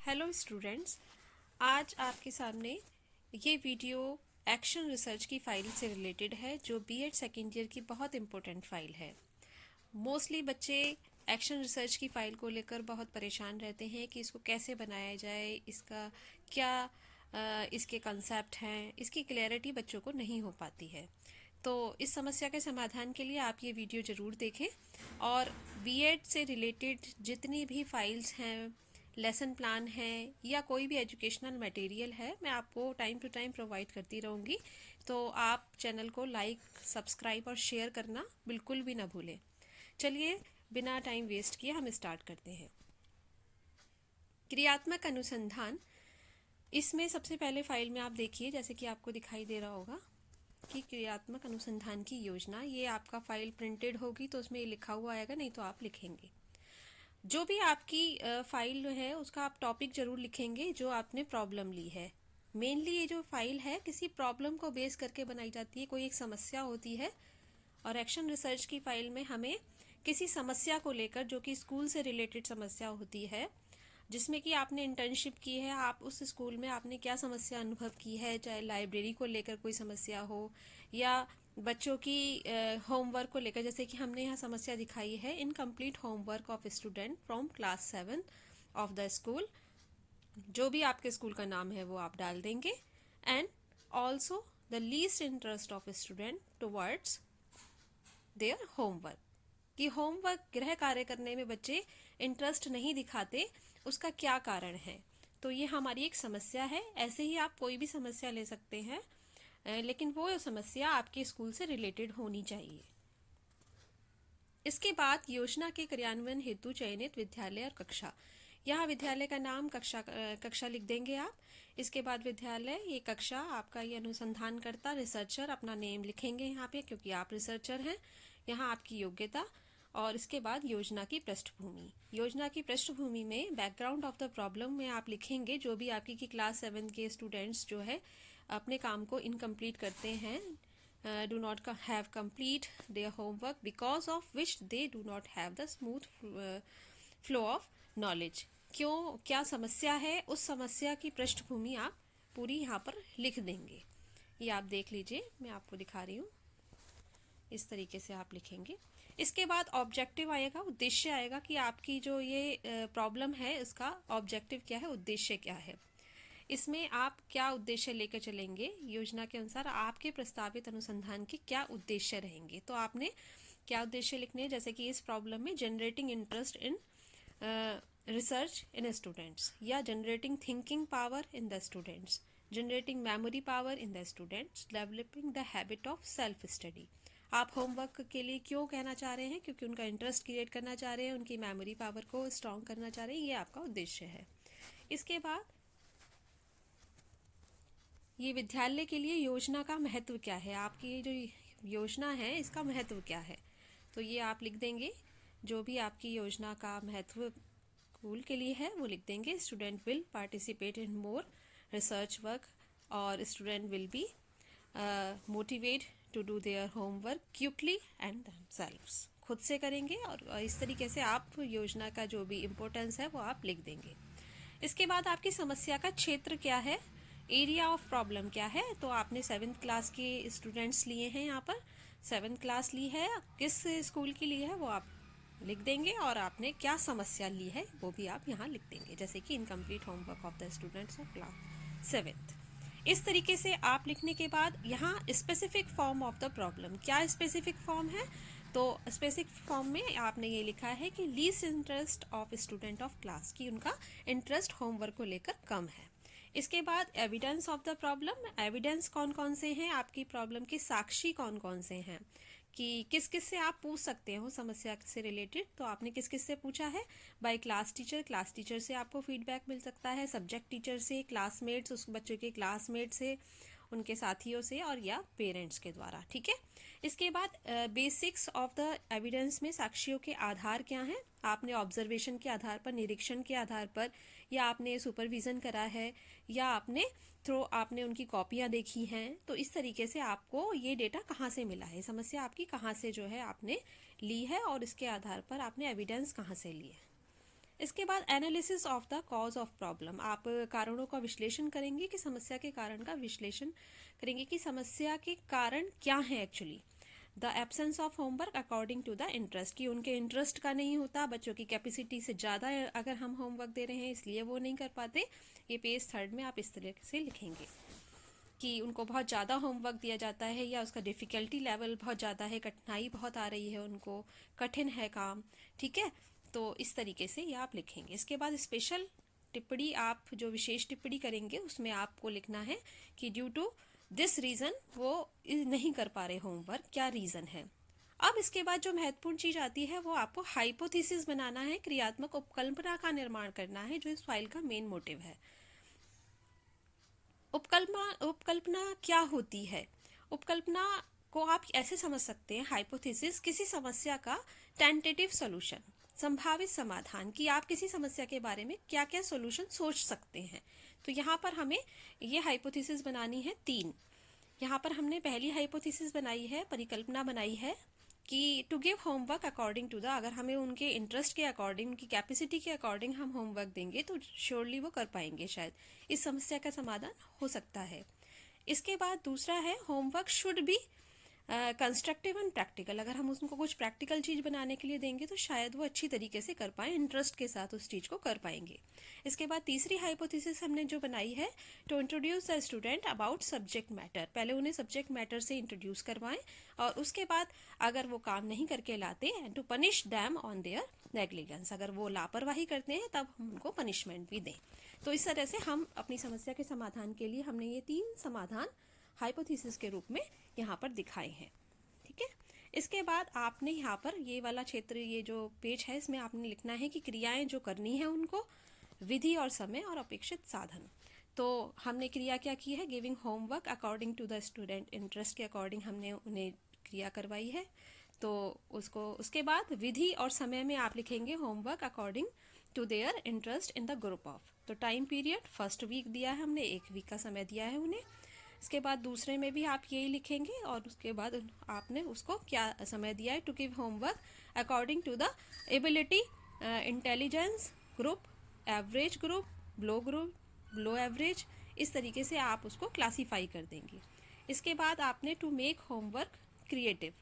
Hello students, आज आपके सामने ये वीडियो एक्शन रिसर्च की फ़ाइल से रिलेटेड है जो बीएड सेकेंड ईयर की बहुत इम्पोर्टेंट फ़ाइल है। मोस्टली बच्चे एक्शन रिसर्च की फ़ाइल को लेकर बहुत परेशान रहते हैं कि इसको कैसे बनाया जाए, इसका क्या इसके कंसेप्ट हैं, इसकी क्लैरिटी बच्चों को नहीं हो पाती है। तो इस समस्या के समाधान के लिए आप ये वीडियो ज़रूर देखें और बीएड से रिलेटेड जितनी भी फाइल्स हैं, लेसन प्लान है या कोई भी एजुकेशनल मटेरियल है, मैं आपको टाइम टू टाइम प्रोवाइड करती रहूँगी। तो आप चैनल को लाइक, सब्सक्राइब और शेयर करना बिल्कुल भी ना भूलें। चलिए बिना टाइम वेस्ट किए हम स्टार्ट करते हैं। क्रियात्मक अनुसंधान, इसमें सबसे पहले फाइल में आप देखिए, जैसे कि आपको दिखाई दे रहा होगा कि क्रियात्मक अनुसंधान की योजना, ये आपका फाइल प्रिंटेड होगी तो उसमें ये लिखा हुआ आएगा, नहीं तो आप लिखेंगे। जो भी आपकी फाइल है उसका आप टॉपिक जरूर लिखेंगे जो आपने प्रॉब्लम ली है। मेनली ये जो फाइल है किसी प्रॉब्लम को बेस करके बनाई जाती है, कोई एक समस्या होती है और एक्शन रिसर्च की फाइल में हमें किसी समस्या को लेकर, जो कि स्कूल से रिलेटेड समस्या होती है, जिसमें कि आपने इंटर्नशिप की है, आप उस स्कूल में आपने क्या समस्या अनुभव की है, चाहे लाइब्रेरी को लेकर कोई समस्या हो या बच्चों की होमवर्क को लेकर, जैसे कि हमने यहाँ समस्या दिखाई है, incomplete homework of student from class 7 of the school. जो भी आपके स्कूल का नाम है वो आप डाल देंगे। And also the least interest of student towards their homework, कि होमवर्क गृह कार्य करने में बच्चे इंटरेस्ट नहीं दिखाते, उसका क्या कारण है। तो ये हमारी एक समस्या है। ऐसे ही आप कोई भी समस्या ले सकते हैं, लेकिन वो समस्या आपके स्कूल से रिलेटेड होनी चाहिए। इसके बाद योजना के क्रियान्वयन हेतु चयनित विद्यालय और कक्षा, यहाँ विद्यालय का नाम, कक्षा लिख देंगे आप। इसके बाद विद्यालय, ये कक्षा, आपका ये अनुसंधानकर्ता रिसर्चर, अपना नेम लिखेंगे यहाँ पे क्योंकि आप रिसर्चर हैं। यहाँ आपकी योग्यता और इसके बाद योजना की पृष्ठभूमि। योजना की पृष्ठभूमि में बैकग्राउंड ऑफ द प्रॉब्लम में आप लिखेंगे जो भी आपकी की क्लास 7 के स्टूडेंट्स जो है अपने काम को इनकम्प्लीट करते हैं, do not have complete their homework because of which they do not have the smooth flow of knowledge। क्यों, क्या समस्या है, उस समस्या की पृष्ठभूमि आप पूरी यहाँ पर लिख देंगे। ये आप देख लीजिए, मैं आपको दिखा रही हूँ, इस तरीके से आप लिखेंगे। इसके बाद ऑब्जेक्टिव आएगा, उद्देश्य आएगा कि आपकी जो ये प्रॉब्लम है इसका ऑब्जेक्टिव क्या है, उद्देश्य क्या है। इसमें आप क्या उद्देश्य लेकर चलेंगे, योजना के अनुसार आपके प्रस्तावित अनुसंधान के क्या उद्देश्य रहेंगे। तो आपने क्या उद्देश्य लिखने हैं, जैसे कि इस प्रॉब्लम में generating interest in research in students, या generating thinking power in the students, generating memory power in the students, developing the habit of self study. आप होमवर्क के लिए क्यों कहना चाह रहे हैं, क्योंकि उनका इंटरेस्ट क्रिएट करना चाह रहे हैं, उनकी मेमोरी पावर को स्ट्रॉन्ग करना चाह रहे हैं, ये आपका उद्देश्य है। इसके बाद ये विद्यालय के लिए योजना का महत्व क्या है, आपकी ये जो योजना है इसका महत्व क्या है, तो ये आप लिख देंगे। जो भी आपकी योजना का महत्व स्कूल के लिए है वो लिख देंगे। Student will participate in more research work और student will be motivate to do their homework quickly and themselves, खुद से करेंगे। और इस तरीके से आप योजना का जो भी इम्पोर्टेंस है वो आप लिख देंगे। इसके बाद आपकी समस्या का क्षेत्र क्या है, एरिया ऑफ प्रॉब्लम क्या है। तो आपने 7th क्लास के स्टूडेंट्स लिए हैं, यहाँ पर 7th क्लास ली है, किस स्कूल की ली है वो आप लिख देंगे, और आपने क्या समस्या ली है वो भी आप यहाँ लिख देंगे, जैसे कि incomplete homework of the students of class 7th। इस तरीके से आप लिखने के बाद यहाँ specific form of the problem, क्या स्पेसिफिक फॉर्म है, तो स्पेसिफिक फॉर्म में आपने ये लिखा है कि least interest of student of class, की उनका इंटरेस्ट होमवर्क को लेकर कम है। इसके बाद evidence of the problem, evidence कौन कौन से हैं, आपकी प्रॉब्लम के साक्षी कौन कौन से हैं, कि किस किस से आप पूछ सकते हो समस्या से रिलेटेड। तो आपने किस किस से पूछा है, by class teacher, class teacher से आपको फीडबैक मिल सकता है, सब्जेक्ट टीचर से, क्लासमेट्स, उस बच्चों के क्लासमेट से, उनके साथियों से, और या पेरेंट्स के द्वारा। ठीक है। इसके बाद बेसिक्स ऑफ द एविडेंस में साक्ष्यों के आधार क्या हैं, आपने ऑब्जर्वेशन के आधार पर, निरीक्षण के आधार पर, या आपने सुपरविज़न करा है, या आपने उनकी कॉपियाँ देखी हैं। तो इस तरीके से आपको ये डेटा कहाँ से मिला है, समस्या आपकी कहाँ से जो है आपने ली है, और इसके आधार पर आपने एविडेंस कहाँ से ली है। इसके बाद analysis of the cause of problem, आप कारणों का विश्लेषण करेंगे कि समस्या के कारण का विश्लेषण करेंगे कि समस्या के कारण क्या है actually. The absence of homework according to the interest, कि उनके इंटरेस्ट का नहीं होता, बच्चों की कैपेसिटी से ज़्यादा अगर हम होमवर्क दे रहे हैं इसलिए वो नहीं कर पाते। ये पेज 3 में आप इस तरह से लिखेंगे कि उनको बहुत ज़्यादा होमवर्क दिया जाता है या उसका डिफ़िकल्टी लेवल बहुत ज़्यादा है, कठिनाई बहुत आ रही है उनको, कठिन है काम, ठीक है। तो इस तरीके से ये आप लिखेंगे। इसके बाद स्पेशल टिप्पणी, आप जो विशेष टिप्पणी करेंगे उसमें आपको लिखना है कि ड्यू टू दिस रीज़न वो नहीं कर पा रहे होमवर्क, क्या रीज़न है। अब इसके बाद जो महत्वपूर्ण चीज़ आती है वो आपको हाइपोथेसिस बनाना है, क्रियात्मक उपकल्पना का निर्माण करना है, जो इस फाइल का मेन मोटिव है। उपकल्पना क्या होती है? उपकल्पना को आप ऐसे समझ सकते हैं, हाइपोथेसिस किसी समस्या का टेंटेटिव सॉल्यूशन, संभावित समाधान, कि आप किसी समस्या के बारे में क्या क्या सॉल्यूशन सोच सकते हैं। तो यहाँ पर हमें ये हाइपोथेसिस बनानी है 3। यहाँ पर हमने पहली हाइपोथेसिस बनाई है, परिकल्पना बनाई है कि to give homework according to the, अगर हमें उनके इंटरेस्ट के अकॉर्डिंग, उनकी कैपेसिटी के अकॉर्डिंग हम होमवर्क देंगे तो श्योरली वो कर पाएंगे, शायद इस समस्या का समाधान हो सकता है। इसके बाद दूसरा है homework should be constructive and practical, अगर हम उनको कुछ प्रैक्टिकल चीज़ बनाने के लिए देंगे तो शायद वो अच्छी तरीके से कर पाए, इंटरेस्ट के साथ उस चीज़ को कर पाएंगे। इसके बाद तीसरी हाइपोथेसिस हमने जो बनाई है, to introduce the student about subject matter, पहले उन्हें सब्जेक्ट मैटर से इंट्रोड्यूस करवाएं और उसके बाद अगर वो काम नहीं करके लाते, and to punish them on their negligence, अगर वो लापरवाही करते हैं तब हम उनको पनिशमेंट भी दें। तो इस तरह से हम अपनी समस्या के समाधान के लिए हमने ये 3 समाधान हाइपोथेसिस के रूप में यहाँ पर दिखाए हैं, ठीक है। इसके बाद आपने यहाँ पर ये वाला क्षेत्र, ये जो पेज है, इसमें आपने लिखना है कि क्रियाएं जो करनी है उनको, विधि और समय और अपेक्षित साधन। तो हमने क्रिया क्या की है, giving homework according to the student interest के अकॉर्डिंग हमने उन्हें क्रिया करवाई है। तो उसको, उसके बाद विधि और समय में आप लिखेंगे homework according to their interest in the group of. तो टाइम पीरियड फर्स्ट वीक दिया है हमने, 1 वीक का समय दिया है उन्हें। इसके बाद दूसरे में भी आप यही लिखेंगे और उसके बाद आपने उसको क्या समय दिया है, to give homework according to the ability, intelligence group, average group, low average, इस तरीके से आप उसको क्लासीफाई कर देंगे। इसके बाद आपने टू मेक होमवर्क क्रिएटिव,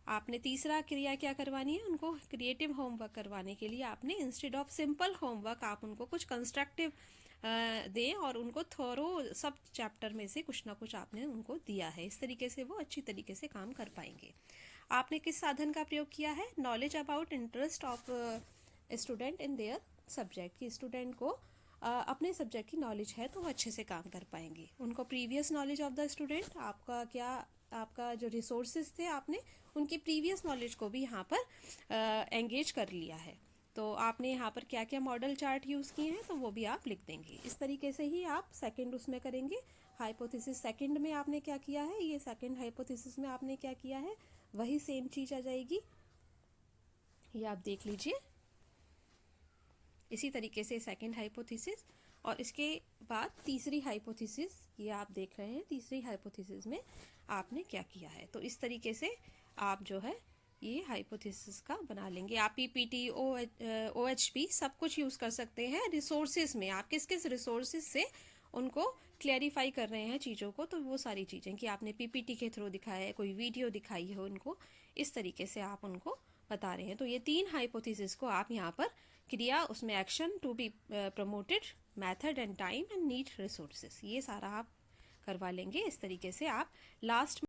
आपने तीसरा क्रिया क्या करवानी है, उनको क्रिएटिव होमवर्क करवाने के लिए आपने इंस्टेड ऑफ सिंपल होमवर्क आप उनको कुछ कंस्ट्रक्टिव दें और उनको थोरो सब चैप्टर में से कुछ ना कुछ आपने उनको दिया है। इस तरीके से वो अच्छी तरीके से काम कर पाएंगे। आपने किस साधन का प्रयोग किया है, knowledge about interest of student in their subject, कि स्टूडेंट को अपने सब्जेक्ट की नॉलेज है तो वो अच्छे से काम कर पाएंगे। उनको previous knowledge of the student, आपका क्या, आपका जो रिसोर्सेज थे आपने उनकी प्रीवियस नॉलेज को भी यहाँ पर एंगेज कर लिया है। तो आपने यहाँ पर क्या क्या मॉडल चार्ट यूज़ किए हैं तो वो भी आप लिख देंगे। इस तरीके से ही आप सेकंड उसमें करेंगे। हाइपोथेसिस सेकंड में आपने क्या किया है, ये सेकंड हाइपोथेसिस में आपने क्या किया है, वही सेम चीज़ आ जाएगी, ये आप देख लीजिए। इसी तरीके से सेकंड हाइपोथेसिस और इसके बाद तीसरी हाइपोथेसिस, ये आप देख रहे हैं तीसरी हाइपोथेसिस में आपने क्या किया है। तो इस तरीके से आप जो है ये हाइपोथेसिस का बना लेंगे। आप पीपीटी, OHP सब कुछ यूज़ कर सकते हैं। रिसोर्सेज में आप किस किस रिसोर्सेज से उनको क्लैरिफाई कर रहे हैं चीज़ों को, तो वो सारी चीज़ें कि आपने पीपीटी के थ्रू दिखाया है, कोई वीडियो दिखाई है उनको, इस तरीके से आप उनको बता रहे हैं। तो ये 3 हाइपोथेसिस को आप यहाँ पर क्रिया, उसमें action to be promoted, method and time and need resources, ये सारा आप करवा लेंगे। इस तरीके से आप लास्ट